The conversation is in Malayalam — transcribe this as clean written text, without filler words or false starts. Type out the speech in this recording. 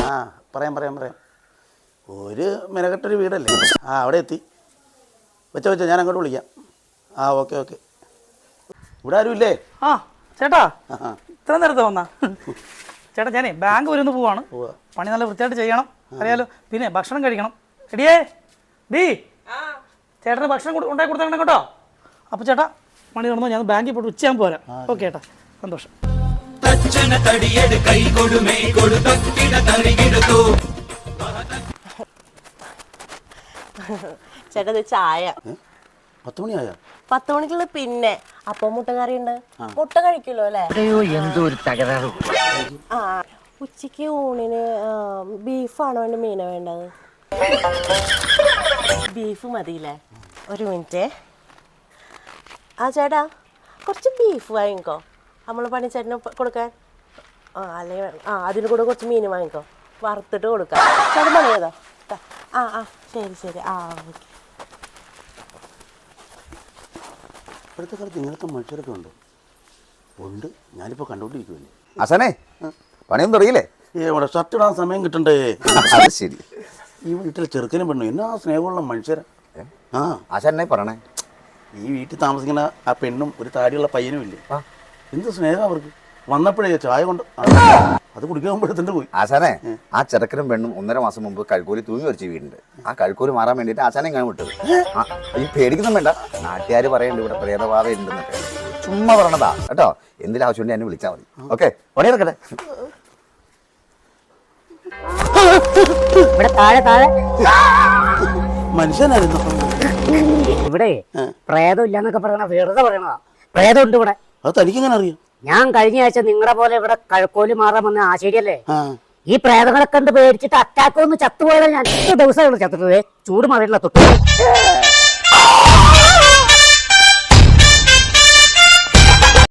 ആ പറയാം ഒരു മെനക്കെട്ടൊരു വീടല്ലേ. ആ അവിടെ എത്തി. വെച്ചോ ഞാൻ അങ്ങോട്ട് വിളിക്കാം. ആ ഓക്കെ ഇവിടെ ആരും ഇല്ലേ? ആ ചേട്ടാ ഇത്ര നേരത്തെ വന്നാ? ചേട്ടാ ഞാനേ ബാങ്ക് വരെ ഒന്ന് പോവാണ്. പണി നല്ല വൃത്തിയായിട്ട് ചെയ്യണം, അറിയാലോ. പിന്നെ ഭക്ഷണം കഴിക്കണം. എടിയേ ഡീ, ചേട്ടന് ഭക്ഷണം ഉണ്ടാക്കി കൊടുത്തേക്കണം കേട്ടോ. അപ്പോൾ ചേട്ടാ പണി നടന്നോ, ഞാൻ ബാങ്കിൽ പോയിട്ട് ഉച്ചയാകുമ്പോൾ പോരാം. ഓക്കെ ചേട്ടാ, സന്തോഷം. ചേട്ടാ ചായ 10 മണിയായ? 10 മണിക്കുള്ള. പിന്നെ അപ്പം മുട്ട കറി ഉണ്ട്. മുട്ട കഴിക്കുമല്ലോ അല്ലേ? എന്തോ ഒരു തകരാറ്. ആ ഉച്ചക്ക് ഊണിന് ബീഫാണോ വേണ്ട മീനോ വേണ്ടത്? ബീഫ് മതിയില്ലേ? ഒരു മിനിറ്റ്. ആ ചേട്ടാ കുറച്ച് ബീഫ് വാങ്ങിക്കോ, നമ്മൾ പണിച്ചേട്ടന് കൊടുക്കാൻ. അല്ലെങ്കിൽ അതിന് കൂടെ കുറച്ച് മീൻ വാങ്ങിക്കോ, വറുത്തിട്ട് കൊടുക്കാം. ചേട്ടൻ പണിയതോ? ആ ശരി. ഓക്കെ. ഇപ്പോഴത്തെ കാലത്ത് ഇങ്ങനത്തെ മനുഷ്യരൊക്കെ ഉണ്ട്. ഞാനിപ്പോൾ കണ്ടുകൊണ്ടിരിക്കുമല്ലേ. ആശാനെ പണിയൊന്നും തുടങ്ങിയില്ലേ? ഇവിടെ ഷർട്ട് ഇടാൻ സമയം കിട്ടണ്ടേ? അത് ശരി. ഈ വീട്ടിൽ ചെറുക്കനും പെണ്ണു എന്നാ സ്നേഹമുള്ള മനുഷ്യരാ. ആശാനെ പറയണേ, ഈ വീട്ടിൽ താമസിക്കുന്ന ആ പെണ്ണും ഒരു താടിയുള്ള പയ്യനും ഇല്ലേ, എന്ത് സ്നേഹം അവർക്ക്. വന്നപ്പോഴേ ചായ കൊണ്ട് അത് കുടിക്കുമ്പോഴത്തേണ്ട് പോയി. ആശാനെ ആ ചെറുക്കനും പെണ്ണും 1.5 മാസം മുമ്പ് കഴുക്കൂലി തൂങ്ങി വരച്ച് വീടുണ്ട്. ആ കഴുക്കൂലി മാറാൻ വേണ്ടിയിട്ട് ആശാനെ ഞാൻ വിട്ടത്. ഈ പേടിക്കൊന്നും വേണ്ട, നാട്ടുകാർ പറയുന്നുണ്ട് ഇവിടെ പ്രേതബാധ ഉണ്ടെന്നൊക്കെ. ചുമ്മാ പറഞ്ഞതാ കേട്ടോ. എന്തെങ്കിലും ആവശ്യം ഉണ്ടെങ്കിൽ എന്നെ വിളിച്ചാൽ മതി. ഓക്കെ, പണിയെടുക്കട്ടെ. ഇവിടെ താഴെ മനുഷ്യനായിരുന്നു ഇവിടെ പ്രേതം ഇല്ലാന്നൊക്കെ പറയണ വെറുതെ പറയണതാ. പ്രേതം ഉണ്ട് ഇവിടെ. അത് തനിക്കെങ്ങനെ അറിയാം? ഞാൻ കഴിഞ്ഞ ആഴ്ച നിങ്ങളെ പോലെ ഇവിടെ കഴുക്കോല് മാറാൻ വന്ന ആശേരിയല്ലേ. ഈ പ്രേതങ്ങളെ കണ്ട് പേടിച്ചിട്ട് അറ്റാക്ക് ഒന്ന് ചത്തുപോയാലും ഞാൻ 8 ദിവസമാണ് ചത്തിട്ടത്. ചൂട് മാറിയിട്ടില്ല തൊട്ട്.